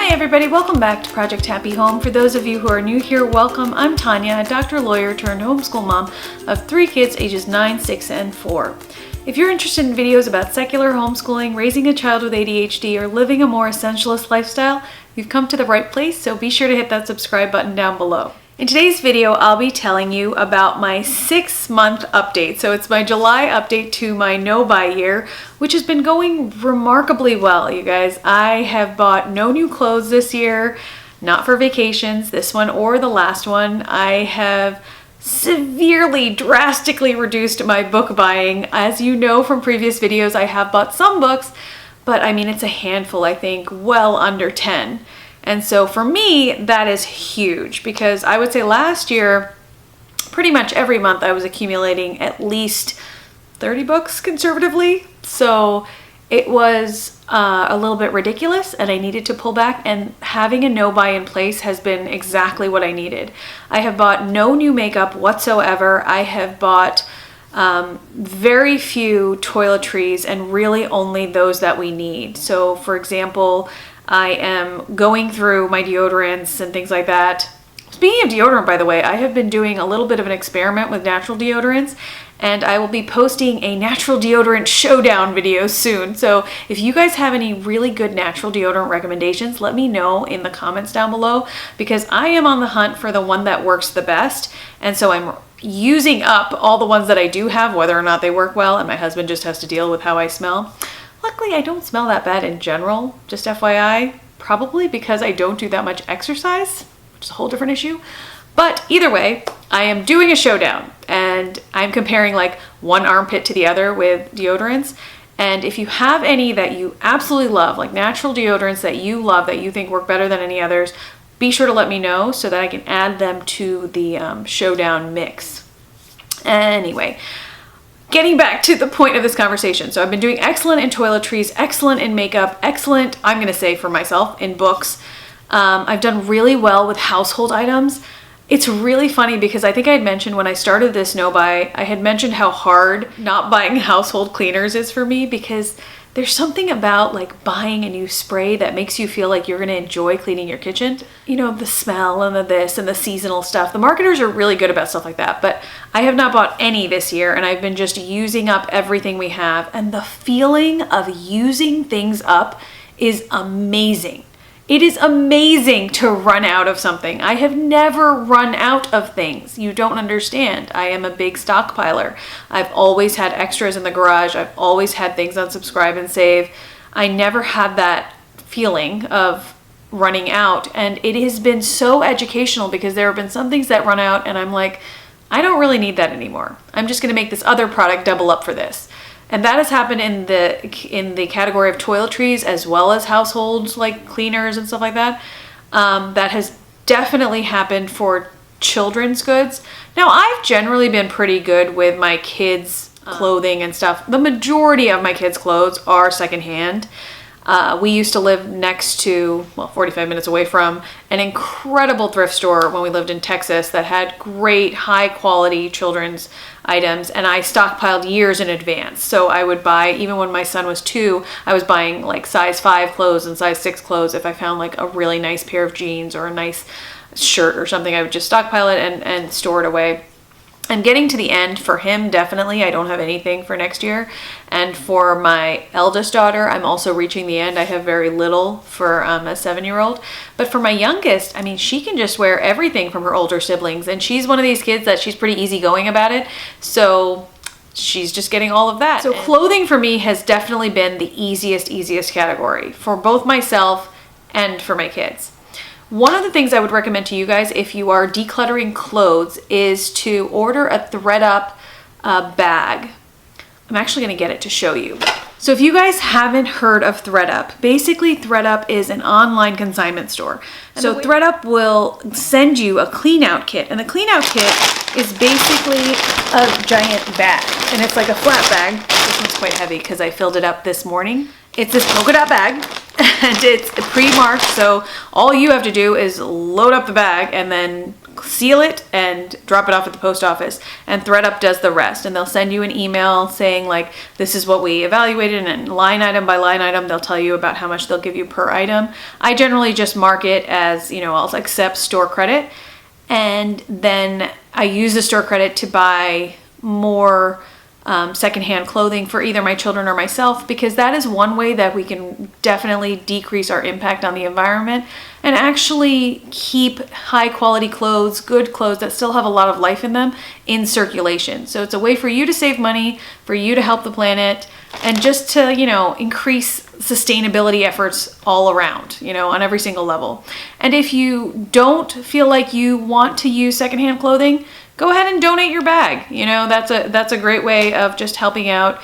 Hi everybody, welcome back to Project Happy Home. For those of you who are new here, welcome. I'm Tanya, a doctor, lawyer, turned homeschool mom of 3 kids ages 9, 6, and 4. If you're interested in videos about secular homeschooling, raising a child with ADHD, or living a more essentialist lifestyle, you've come to the right place, so be sure to hit that subscribe button down below. In today's video, I'll be telling you about my 6-month update. So it's my July update to my no-buy year, which has been going remarkably well, you guys. I have bought no new clothes this year, not for vacations, this one or the last one. I have severely, drastically reduced my book buying. As you know from previous videos, I have bought some books, but I mean, it's a handful, I think, well under 10. And so for me, that is huge because I would say last year, pretty much every month I was accumulating at least 30 books conservatively. So it was a little bit ridiculous and I needed to pull back, and having a no-buy in place has been exactly what I needed. I have bought no new makeup whatsoever. I have bought very few toiletries and really only those that we need. So for example, I am going through my deodorants and things like that. Speaking of deodorant, by the way, I have been doing a little bit of an experiment with natural deodorants, and I will be posting a natural deodorant showdown video soon. So if you guys have any really good natural deodorant recommendations, let me know in the comments down below, because I am on the hunt for the one that works the best. And so I'm using up all the ones that I do have, whether or not they work well, and my husband just has to deal with how I smell. Luckily, I don't smell that bad in general, just FYI, probably because I don't do that much exercise, which is a whole different issue. But either way, I am doing a showdown and I'm comparing like one armpit to the other with deodorants. And if you have any that you absolutely love, like natural deodorants that you love, that you think work better than any others, be sure to let me know so that I can add them to the showdown mix. Anyway, getting back to the point of this conversation. So I've been doing excellent in toiletries, excellent in makeup, excellent, I'm gonna say for myself, in books. I've done really well with household items. It's really funny because I think I had mentioned when I started this no-buy, I had mentioned how hard not buying household cleaners is for me, because there's something about like buying a new spray that makes you feel like you're gonna enjoy cleaning your kitchen. You know, the smell and the this and the seasonal stuff. The marketers are really good about stuff like that, but I have not bought any this year, and I've been just using up everything we have. And the feeling of using things up is amazing. It is amazing to run out of something. I have never run out of things. You don't understand. I am a big stockpiler. I've always had extras in the garage. I've always had things on subscribe and save. I never had that feeling of running out. And it has been so educational because there have been some things that run out and I'm like, I don't really need that anymore. I'm just gonna make this other product double up for this. And that has happened in the category of toiletries as well as households like cleaners and stuff like that. That has definitely happened for children's goods. Now, I've generally been pretty good with my kids' clothing and stuff. The majority of my kids' clothes are secondhand. We used to live next to, well, 45 minutes away from an incredible thrift store when we lived in Texas that had great high quality children's items, and I stockpiled years in advance. So I would buy, even when my son was 2, I was buying like size 5 clothes and size 6 clothes. If I found like a really nice pair of jeans or a nice shirt or something, I would just stockpile it and store it away. And getting to the end for him, definitely, I don't have anything for next year. And for my eldest daughter, I'm also reaching the end. I have very little for a 7-year-old. But for my youngest, I mean, she can just wear everything from her older siblings. And she's one of these kids that she's pretty easygoing about it. So she's just getting all of that. So clothing for me has definitely been the easiest category for both myself and for my kids. One of the things I would recommend to you guys if you are decluttering clothes is to order a ThreadUp bag. I'm actually going to get it to show you. So if you guys haven't heard of ThreadUp, basically ThreadUp is an online consignment store. So ThreadUp will send you a clean out kit, and the clean out kit is basically a giant bag, and it's like a flat bag. This one's quite heavy because I filled it up this morning. It's this polka dot bag, and it's pre-marked, so all you have to do is load up the bag and then seal it and drop it off at the post office, and ThreadUp does the rest, and they'll send you an email saying like, this is what we evaluated, and line item by line item they'll tell you about how much they'll give you per item. I generally just mark it as, you know, I'll accept store credit, and then I use the store credit to buy more secondhand clothing for either my children or myself, because that is one way that we can definitely decrease our impact on the environment and actually keep high quality clothes, good clothes that still have a lot of life in them, in circulation. So it's a way for you to save money, for you to help the planet, and just to, you know, increase sustainability efforts all around, you know, on every single level. And if you don't feel like you want to use secondhand clothing, go ahead and donate your bag. You know, that's a great way of just helping out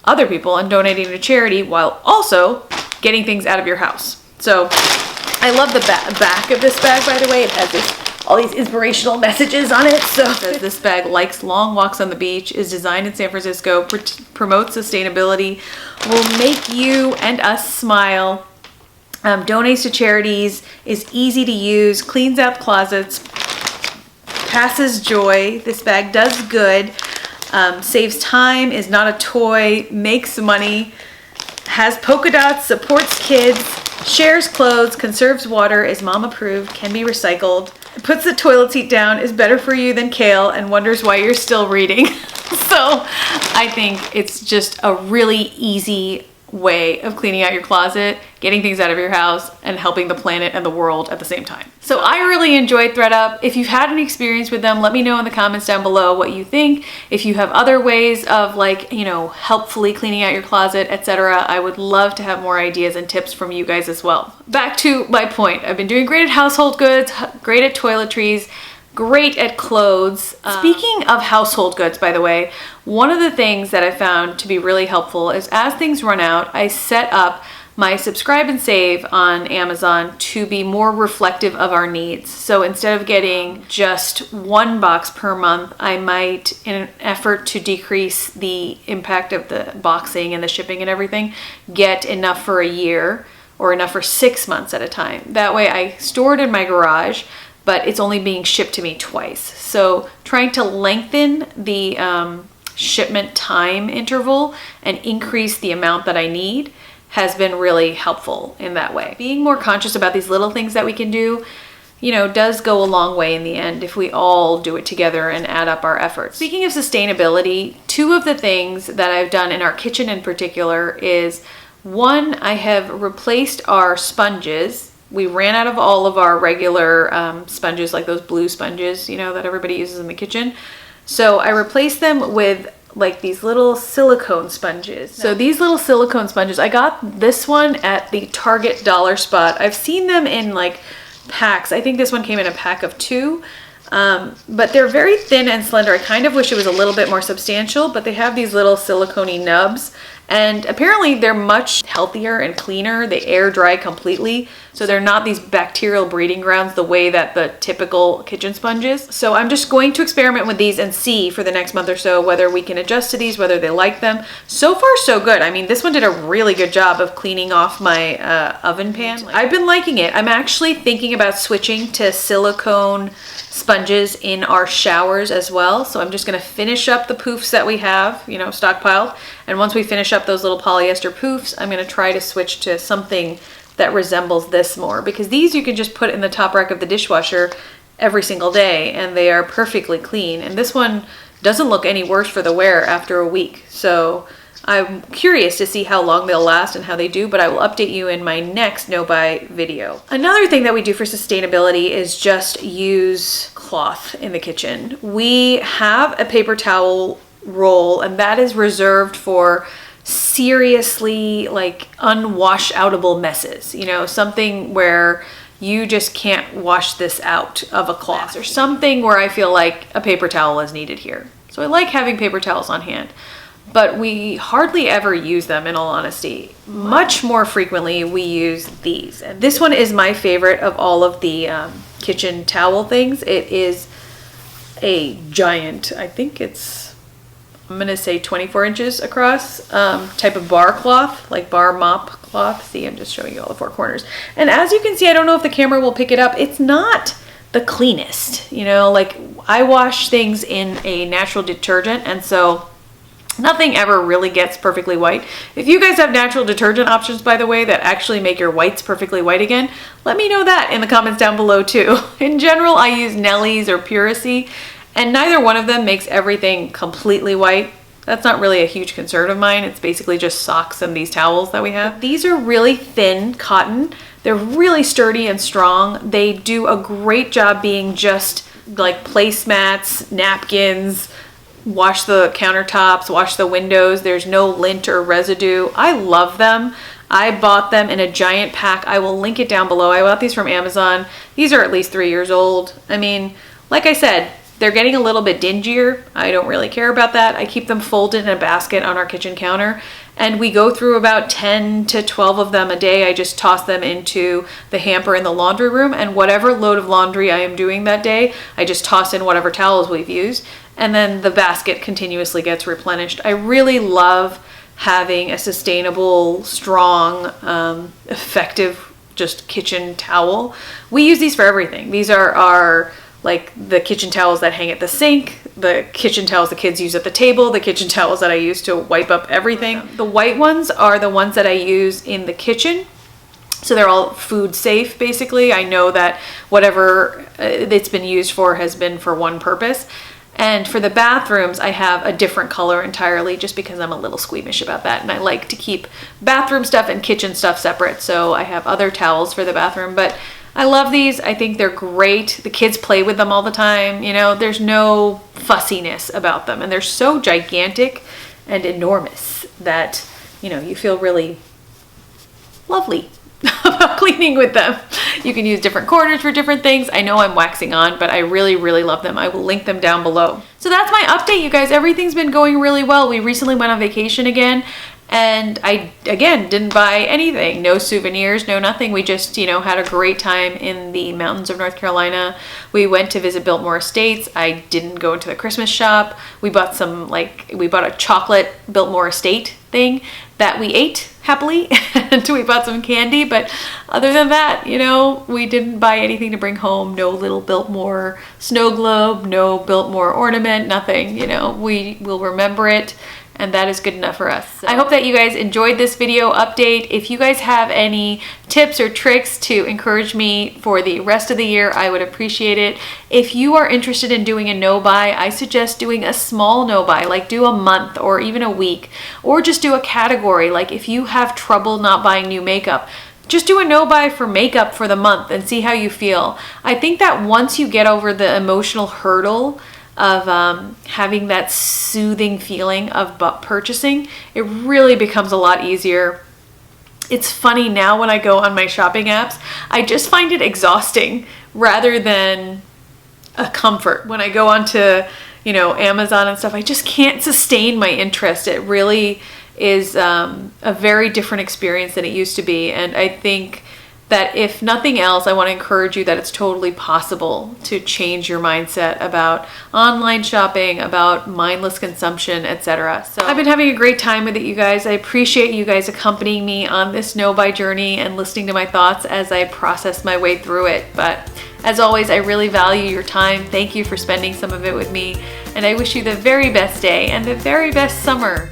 other people and donating to charity while also getting things out of your house. So I love the back of this bag, by the way. It has all these inspirational messages on it. So this bag likes long walks on the beach, is designed in San Francisco, promotes sustainability, will make you and us smile, donates to charities, is easy to use, cleans out closets, passes joy. This bag does good, saves time, is not a toy, makes money, has polka dots, supports kids, shares clothes, conserves water, is mom approved, can be recycled, puts the toilet seat down, is better for you than kale, and wonders why you're still reading. So I think it's just a really easy way of cleaning out your closet, getting things out of your house, and helping the planet and the world at the same time. So I really enjoyed ThreadUp. If you've had an experience with them, let me know in the comments down below what you think. If you have other ways of, like, you know, helpfully cleaning out your closet, etc., I would love to have more ideas and tips from you guys as well. Back to my point. I've been doing great at household goods, great at toiletries, great at clothes. Speaking of household goods, by the way, one of the things that I found to be really helpful is, as things run out, I set up my subscribe and save on Amazon to be more reflective of our needs. So instead of getting just one box per month, I might, in an effort to decrease the impact of the boxing and the shipping and everything, get enough for a year or enough for 6 months at a time. That way I store it in my garage, but it's only being shipped to me twice. So trying to lengthen the shipment time interval and increase the amount that I need has been really helpful in that way. Being more conscious about these little things that we can do, you know, does go a long way in the end if we all do it together and add up our efforts. Speaking of sustainability, two of the things that I've done in our kitchen in particular is, one, I have replaced our sponges. We ran out of all of our regular sponges, like those blue sponges, you know, that everybody uses in the kitchen. So I replaced them with like these little silicone sponges. So these little silicone sponges, I got this one at the Target dollar spot. I've seen them in like packs. I think this one came in a pack of 2. But they're very thin and slender. I kind of wish it was a little bit more substantial, but they have these little silicone nubs, and apparently they're much healthier and cleaner. They air dry completely, so they're not these bacterial breeding grounds the way that the typical kitchen sponge is. So I'm just going to experiment with these and see for the next month or so whether we can adjust to these, whether they like them. So far, so good. I mean, this one did a really good job of cleaning off my oven pan. I've been liking it. I'm actually thinking about switching to silicone sponges in our showers as well. So I'm just going to finish up the poofs that we have, you know, stockpiled. And once we finish up those little polyester poofs, I'm going to try to switch to something that resembles this more, because these you can just put in the top rack of the dishwasher every single day and they are perfectly clean. And this one doesn't look any worse for the wear after a week. So I'm curious to see how long they'll last and how they do, but I will update you in my next no-buy video. Another thing that we do for sustainability is just use cloth in the kitchen. We have a paper towel roll, and that is reserved for seriously like unwash-outable messes. You know, something where you just can't wash this out of a cloth, or something where I feel like a paper towel is needed here. So I like having paper towels on hand. But we hardly ever use them, in all honesty. Much more frequently, we use these. And this one is my favorite of all of the kitchen towel things. It is a giant, I think it's, I'm gonna say 24 inches across, type of bar cloth, like bar mop cloth. See, I'm just showing you all the 4 corners. And as you can see, I don't know if the camera will pick it up, it's not the cleanest. You know, like I wash things in a natural detergent, and so nothing ever really gets perfectly white. If you guys have natural detergent options, by the way, that actually make your whites perfectly white again, let me know that in the comments down below too. In general, I use Nellie's or Puracy, and neither one of them makes everything completely white. That's not really a huge concern of mine. It's basically just socks and these towels that we have. These are really thin cotton. They're really sturdy and strong. They do a great job being just like placemats, napkins, wash the countertops, wash the windows. There's no lint or residue. I love them. I bought them in a giant pack. I will link it down below. I bought these from Amazon. These are at least 3 years old. I mean, like I said, they're getting a little bit dingier. I don't really care about that. I keep them folded in a basket on our kitchen counter, and we go through about 10 to 12 of them a day. I just toss them into the hamper in the laundry room, and whatever load of laundry I am doing that day, I just toss in whatever towels we've used, and then the basket continuously gets replenished. I really love having a sustainable, strong, effective just kitchen towel. We use these for everything. These are our like the kitchen towels that hang at the sink, the kitchen towels the kids use at the table, the kitchen towels that I use to wipe up everything. The white ones are the ones that I use in the kitchen. So they're all food safe, basically. I know that whatever it's been used for has been for one purpose. And for the bathrooms, I have a different color entirely just because I'm a little squeamish about that. And I like to keep bathroom stuff and kitchen stuff separate. So I have other towels for the bathroom, but I love these. I think they're great. The kids play with them all the time. You know, there's no fussiness about them. And they're so gigantic and enormous that, you know, you feel really lovely about cleaning with them. You can use different corners for different things. I know I'm waxing on, but I really, really love them. I will link them down below. So that's my update, you guys. Everything's been going really well. We recently went on vacation again, and I, again, didn't buy anything. No souvenirs, no nothing. We just, you know, had a great time in the mountains of North Carolina. We went to visit Biltmore Estates. I didn't go into the Christmas shop. We bought we bought a chocolate Biltmore Estate thing that we ate happily, and we bought some candy. But other than that, you know, we didn't buy anything to bring home. No little Biltmore snow globe, no Biltmore ornament, nothing. You know, we will remember it, and that is good enough for us. So I hope that you guys enjoyed this video update. If you guys have any tips or tricks to encourage me for the rest of the year, I would appreciate it. If you are interested in doing a no-buy, I suggest doing a small no-buy, like do a month or even a week, or just do a category. Like if you have trouble not buying new makeup, just do a no-buy for makeup for the month and see how you feel. I think that once you get over the emotional hurdle of having that soothing feeling of purchasing, it really becomes a lot easier. It's funny now when I go on my shopping apps, I just find it exhausting rather than a comfort. When I go onto, you know, Amazon and stuff, I just can't sustain my interest. It really is a very different experience than it used to be. And I think that if nothing else, I want to encourage you that it's totally possible to change your mindset about online shopping, about mindless consumption, etc. So I've been having a great time with it, you guys. I appreciate you guys accompanying me on this no-buy journey and listening to my thoughts as I process my way through it. But as always, I really value your time. Thank you for spending some of it with me, and I wish you the very best day and the very best summer.